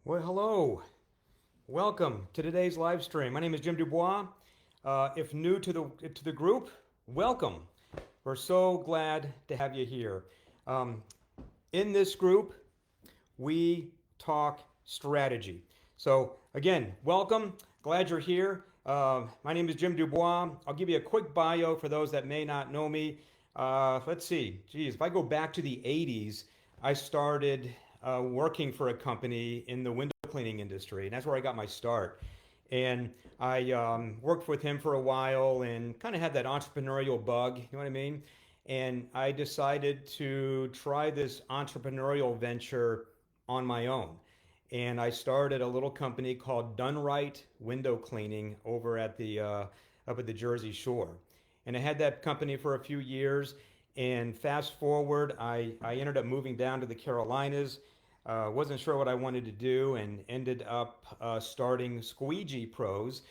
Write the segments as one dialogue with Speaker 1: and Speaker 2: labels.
Speaker 1: Well, hello. Welcome to today's live stream. My name is Jim Dubois. If new to the group, welcome. We're so glad to have you here. Um, in this group, we talk strategy. So again, welcome. Glad you're here. My name is Jim Dubois. I'll give you a quick bio for those that may not know me. Let's see. Geez, if I go back to the 80s, I started working for a company in the window cleaning industry, and that's where I got my start. And I worked with him for a while and kind of had that entrepreneurial bug, you know what I mean? And I decided to try this entrepreneurial venture on my own. And I started a little company called Done Right Window Cleaning over at the up at the Jersey Shore. And I had that company for a few years. And fast forward, I ended up moving down to the Carolinas. Wasn't sure what I wanted to do and ended up starting Squeegee Pros,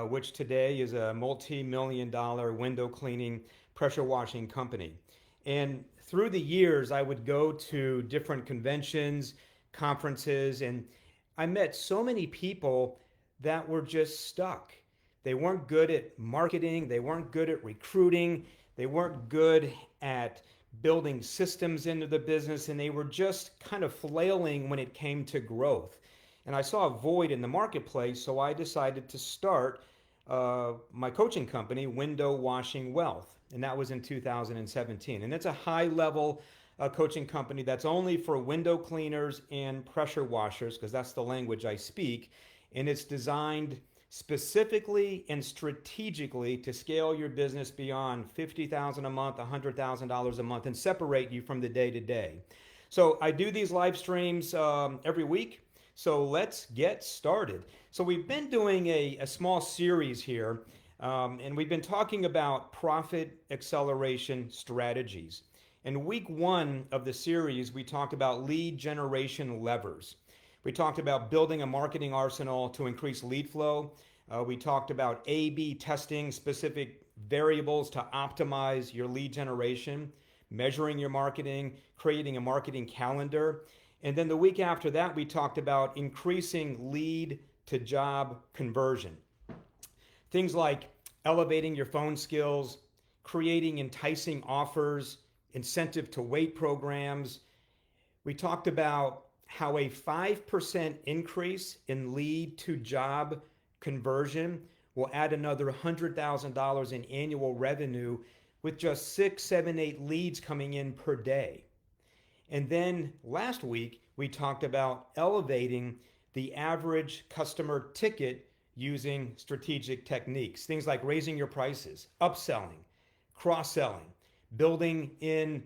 Speaker 1: which today is a multi-million-dollar window cleaning pressure washing company. And through the years, I would go to different conventions, conferences, and I met so many people that were just stuck. They weren't good at marketing, they weren't good at recruiting, they weren't good at building systems into the business, and they were just kind of flailing when it came to growth. And I saw a void in the marketplace, so I decided to start my coaching company, Window Washing Wealth, and that was in 2017. And it's a high level coaching company that's only for window cleaners and pressure washers, because that's the language I speak. And it's designed specifically and strategically to scale your business beyond 50,000 a month, $100,000 a month, and separate you from the day to day. So I do these live streams every week. So let's get started. So we've been doing a small series here, and we've been talking about profit acceleration strategies. In week one of the series, we talked about lead generation levers. We talked about building a marketing arsenal to increase lead flow. We talked about A/B testing specific variables to optimize your lead generation, measuring your marketing, creating a marketing calendar. And then the week after that, we talked about increasing lead to job conversion. Things like elevating your phone skills, creating enticing offers, incentive to wait programs. We talked about how a 5% increase in lead to job conversion will add another $100,000 in annual revenue with just 6, 7, 8 leads coming in per day. And then last week, we talked about elevating the average customer ticket using strategic techniques. Things like raising your prices, upselling, cross-selling, building in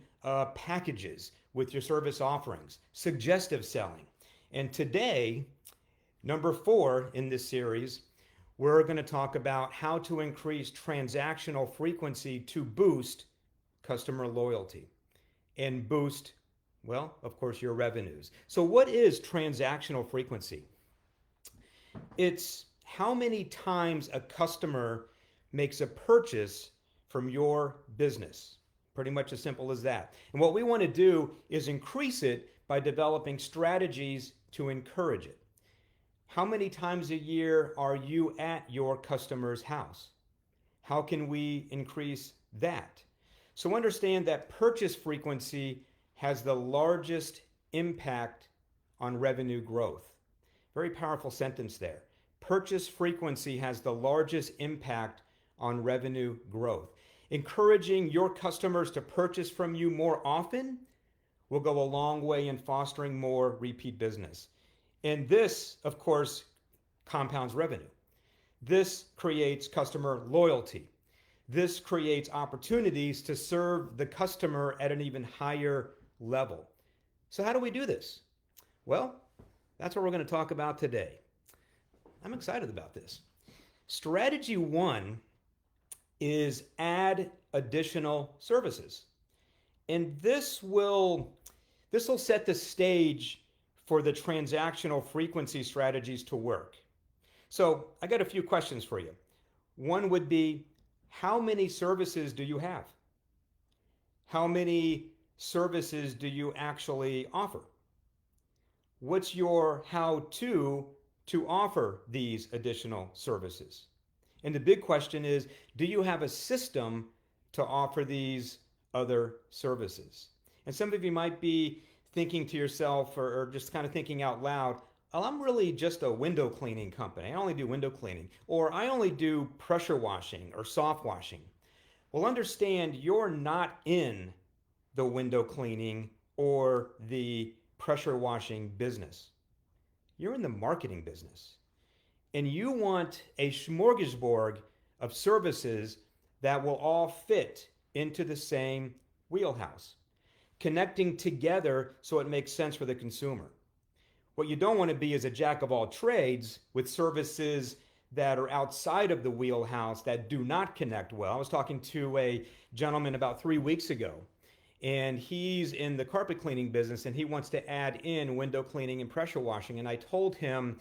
Speaker 1: packages with your service offerings, suggestive selling. And today, number 4 in this series, we're going to talk about how to increase transactional frequency to boost customer loyalty and boost, well, of course, your revenues. So what is transactional frequency? It's how many times a customer makes a purchase from your business. Pretty much as simple as that. And what we want to do is increase it by developing strategies to encourage it. How many times a year are you at your customer's house? How can we increase that? So understand that purchase frequency has the largest impact on revenue growth. Very powerful sentence there. Purchase frequency has the largest impact on revenue growth. Encouraging your customers to purchase from you more often will go a long way in fostering more repeat business. And this, of course, compounds revenue. This creates customer loyalty. This creates opportunities to serve the customer at an even higher level. So how do we do this? Well, that's what we're going to talk about today. I'm excited about this. Strategy 1 is add additional services. And this will set the stage for the transactional frequency strategies to work. So I got a few questions for you. One would be, how many services do you have? How many services do you actually offer? What's your how to offer these additional services? And the big question is, do you have a system to offer these other services? And some of you might be thinking to yourself or just kind of thinking out loud, oh, I'm really just a window cleaning company. I only do window cleaning. Or I only do pressure washing or soft washing. Well, understand you're not in the window cleaning or the pressure washing business. You're in the marketing business. And you want a smorgasbord of services that will all fit into the same wheelhouse, connecting together so it makes sense for the consumer. What you don't want to be is a jack of all trades with services that are outside of the wheelhouse that do not connect well. I was talking to a gentleman about 3 weeks ago, and he's in the carpet cleaning business and he wants to add in window cleaning and pressure washing. And I told him,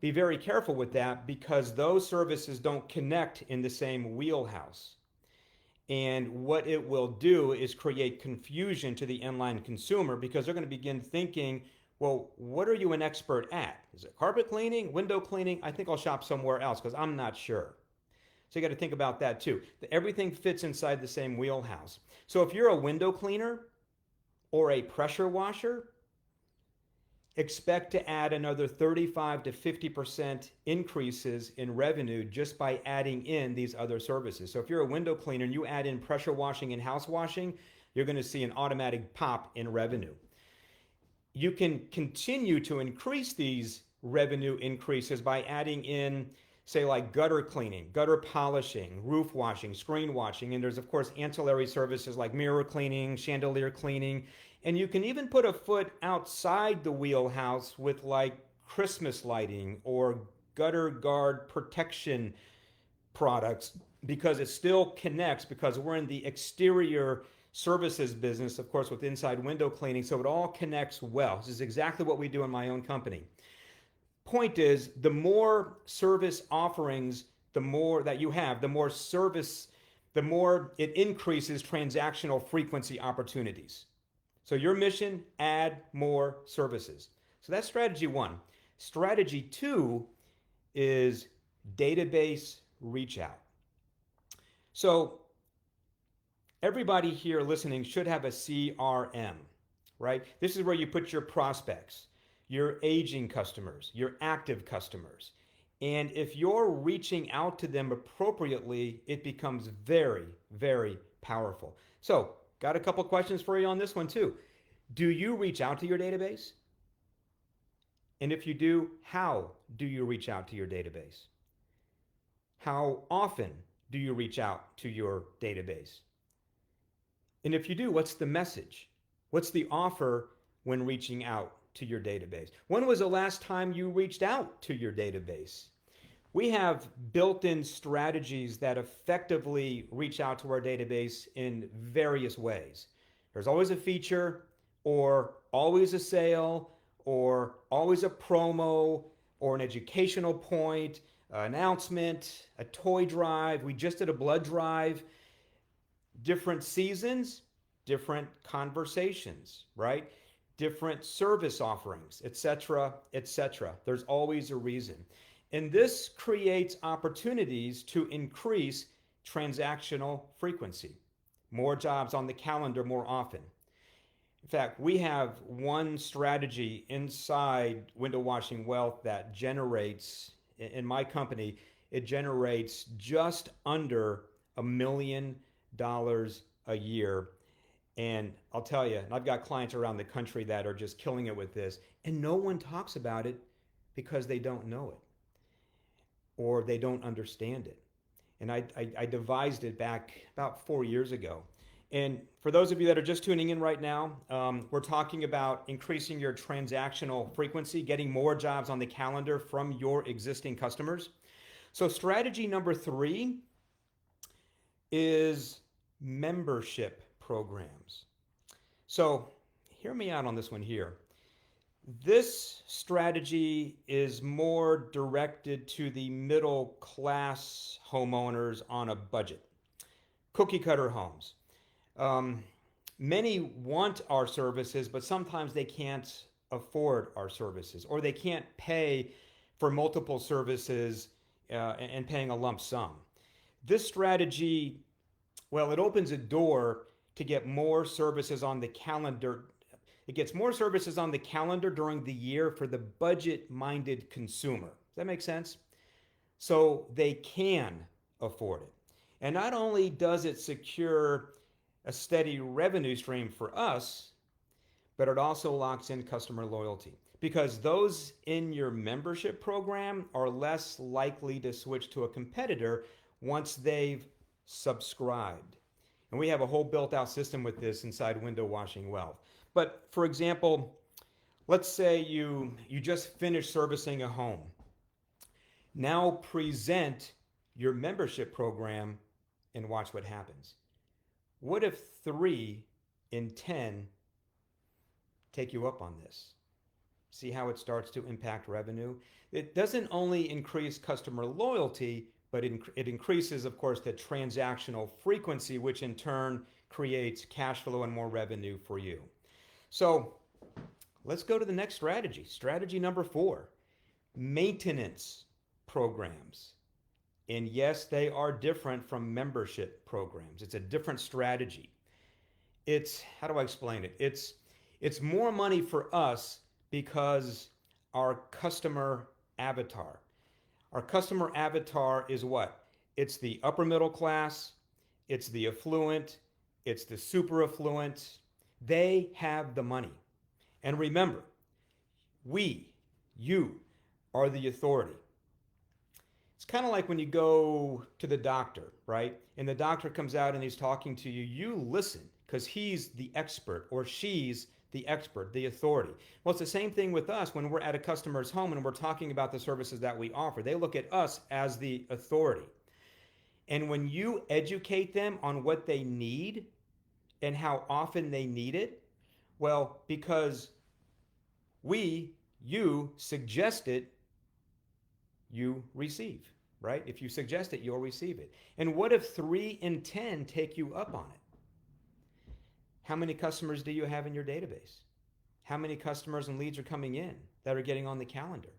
Speaker 1: be very careful with that because those services don't connect in the same wheelhouse. And what it will do is create confusion to the inline consumer because they're going to begin thinking, well, what are you an expert at? Is it carpet cleaning, window cleaning? I think I'll shop somewhere else because I'm not sure. So you got to think about that too. Everything fits inside the same wheelhouse. So if you're a window cleaner or a pressure washer, expect to add another 35 to 50% increases in revenue just by adding in these other services. So if you're a window cleaner and you add in pressure washing and house washing, you're going to see an automatic pop in revenue. You can continue to increase these revenue increases by adding in, say, like gutter cleaning, gutter polishing, roof washing, screen washing, and there's of course ancillary services like mirror cleaning, chandelier cleaning, and you can even put a foot outside the wheelhouse with like Christmas lighting or gutter guard protection products because it still connects because we're in the exterior services business, of course, with inside window cleaning, so it all connects well. This is exactly what we do in my own company. Point is, the more service offerings, the more that you have, the more service, the more it increases transactional frequency opportunities. So your mission, add more services. So that's strategy one. Strategy two is database reach out. So everybody here listening should have a CRM, right? This is where you put your prospects, your aging customers, your active customers. And if you're reaching out to them appropriately, it becomes very, very powerful. So, got a couple questions for you on this one too. Do you reach out to your database? And if you do, how do you reach out to your database? How often do you reach out to your database? And if you do, what's the message? What's the offer when reaching out to your database? When was the last time you reached out to your database? We have built-in strategies that effectively reach out to our database in various ways. There's always a feature, or always a sale, or always a promo, or an educational point, announcement, a toy drive. We just did a blood drive. Different seasons, different conversations, right? Different service offerings, etc., etc. There's always a reason. And this creates opportunities to increase transactional frequency. More jobs on the calendar more often. In fact, we have one strategy inside Window Washing Wealth that generates, in my company, it generates just under $1 million a year. And I'll tell you, I've got clients around the country that are just killing it with this, and no one talks about it because they don't know it or they don't understand it. And I devised it back about 4 years ago. And for those of you that are just tuning in right now, we're talking about increasing your transactional frequency, getting more jobs on the calendar from your existing customers. So strategy number 3 is membership programs. So hear me out on this one here. This strategy is more directed to the middle class homeowners on a budget. Cookie cutter homes. Many want our services, but sometimes they can't afford our services, or they can't pay for multiple services and paying a lump sum. This strategy, well, it opens a door to get more services on the calendar. It gets more services on the calendar during the year for the budget minded consumer. Does that make sense? So they can afford it. And not only does it secure a steady revenue stream for us, but it also locks in customer loyalty because those in your membership program are less likely to switch to a competitor once they've subscribed. And we have a whole built out system with this inside Window Washing Wealth. But for example, let's say you just finished servicing a home. Now present your membership program and watch what happens. What if 3 in 10 take you up on this? See how it starts to impact revenue? It doesn't only increase customer loyalty, but it increases, of course, the transactional frequency, which in turn creates cash flow and more revenue for you. So let's go to the next strategy. Strategy number 4, maintenance programs. And yes, they are different from membership programs. It's a different strategy. How do I explain it? It's more money for us because our customer avatar. Our customer avatar is what? It's the upper middle class, it's the affluent, it's the super affluent. They have the money. And remember, you are the authority. It's kind of like when you go to the doctor, right? And the doctor comes out and he's talking to you. You listen because he's the expert or she's the expert, the authority. Well, it's the same thing with us when we're at a customer's home and we're talking about the services that we offer. They look at us as the authority. And when you educate them on what they need and how often they need it, well, because you suggest it, you receive, right? If you suggest it, you'll receive it. And what if 3 in 10 take you up on it? How many customers do you have in your database? How many customers and leads are coming in that are getting on the calendar?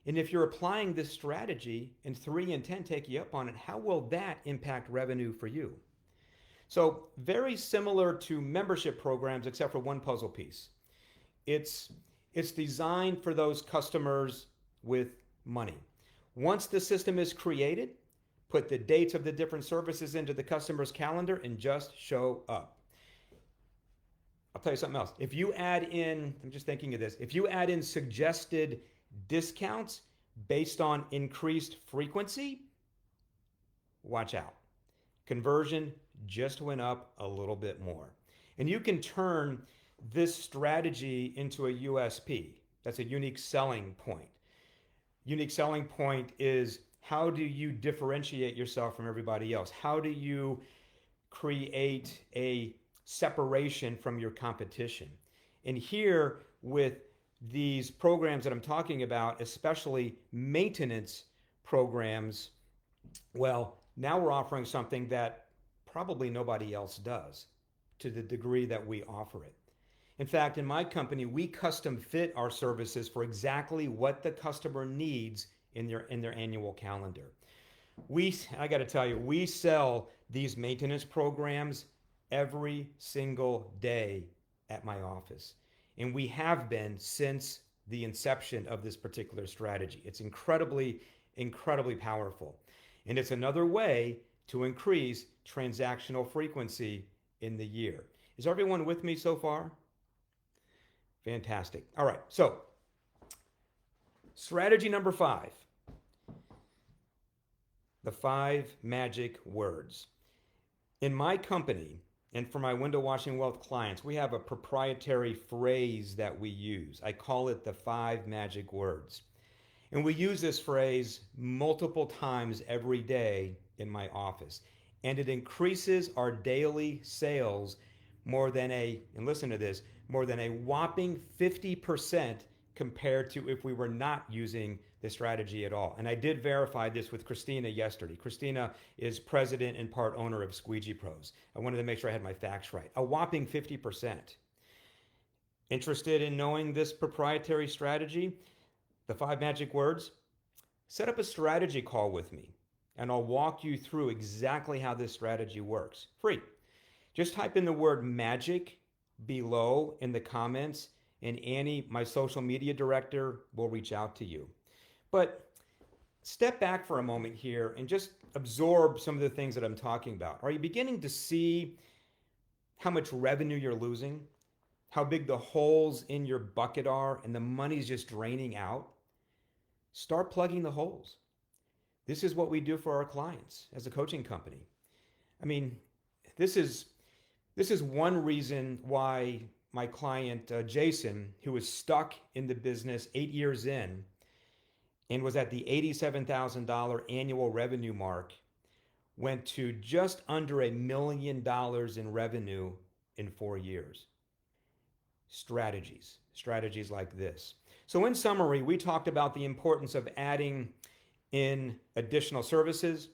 Speaker 1: And if you're applying this strategy and 3 in 10 take you up on it, how will that impact revenue for you? So very similar to membership programs, except for one puzzle piece. It's designed for those customers with money. Once the system is created, put the dates of the different services into the customer's calendar and just show up. I'll tell you something else. If you add in, I'm just thinking of this, if you add in suggested discounts based on increased frequency, watch out. Conversion just went up a little bit more. And you can turn this strategy into a USP. That's a unique selling point. Unique selling point is how do you differentiate yourself from everybody else? How do you create a separation from your competition? And here with these programs that I'm talking about, especially maintenance programs, well, now we're offering something that probably nobody else does to the degree that we offer it. In fact, in my company, we custom fit our services for exactly what the customer needs in their annual calendar. I got to tell you, we sell these maintenance programs every single day at my office. And we have been since the inception of this particular strategy. It's incredibly, incredibly powerful. And it's another way to increase transactional frequency in the year. Is everyone with me so far? Fantastic. All right, so strategy number 5, the 5 magic words. In my company, and for my Window Washing Wealth clients, we have a proprietary phrase that we use. I call it the 5 magic words. And we use this phrase multiple times every day in my office. And it increases our daily sales more than and listen to this, more than a whopping 50% compared to if we were not using the strategy at all. And I did verify this with Christina yesterday. Christina is president and part owner of Squeegee Pros. I wanted to make sure I had my facts right. A whopping 50%. Interested in knowing this proprietary strategy, the five magic words? Set up a strategy call with me, and I'll walk you through exactly how this strategy works. Free. Just type in the word magic below in the comments, and Annie, my social media director, will reach out to you. But step back for a moment here and just absorb some of the things that I'm talking about. Are you beginning to see how much revenue you're losing? How big the holes in your bucket are and the money's just draining out? Start plugging the holes. This is what we do for our clients as a coaching company. I mean, this is one reason why my client Jason, who was stuck in the business 8 years in and was at the $87,000 annual revenue mark, went to just under $1 million in revenue in 4 years. Strategies like this. So in summary, we talked about the importance of adding in additional services,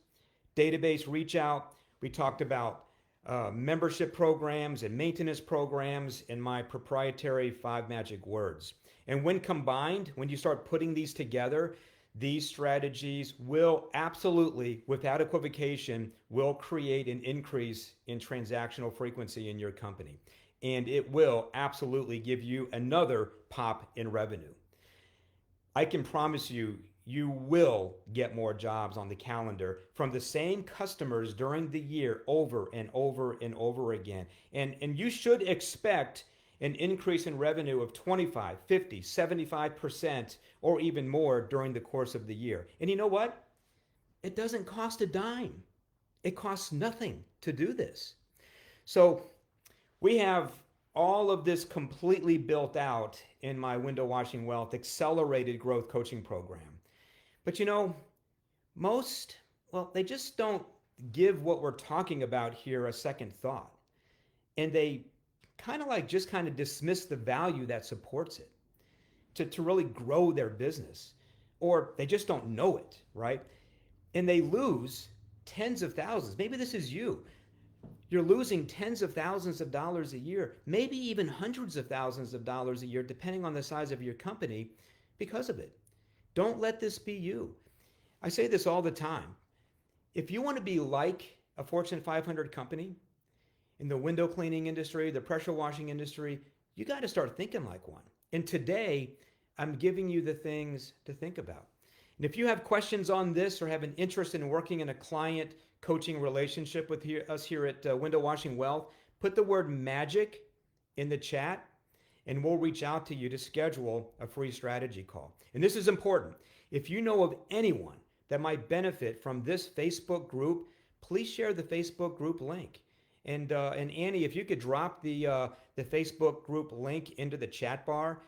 Speaker 1: database reach out. We talked about membership programs and maintenance programs in my proprietary five magic words. And when combined, when you start putting these together, these strategies will absolutely, without equivocation, will create an increase in transactional frequency in your company. And it will absolutely give you another pop in revenue. I can promise you, you will get more jobs on the calendar from the same customers during the year over and over and over again. And you should expect an increase in revenue of 25, 50, 75%, or even more during the course of the year. And you know what? It doesn't cost a dime. It costs nothing to do this. So we have all of this completely built out in my Window Washing Wealth Accelerated Growth Coaching Program. But you know, most, well, they just don't give what we're talking about here a second thought. And they kind of dismiss the value that supports it to really grow their business. Or they just don't know it, right? And they lose tens of thousands. Maybe this is you. You're losing tens of thousands of dollars a year, maybe even hundreds of thousands of dollars a year, depending on the size of your company, because of it. Don't let this be you. I say this all the time. If you want to be like a Fortune 500 company in the window cleaning industry, the pressure washing industry, you got to start thinking like one. And today, I'm giving you the things to think about. And if you have questions on this or have an interest in working in a client coaching relationship with us here at Window Washing Wealth, put the word magic in the chat and we'll reach out to you to schedule a free strategy call. And this is important. If you know of anyone that might benefit from this Facebook group, please share the Facebook group link. And Annie, if you could drop the Facebook group link into the chat bar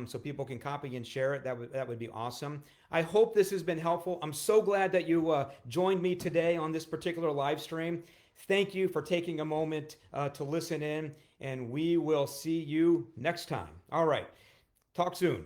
Speaker 1: so people can copy and share it, that would be awesome. I hope this has been helpful. I'm so glad that you joined me today on this particular live stream. Thank you for taking a moment to listen in, and we will see you next time. All right, talk soon.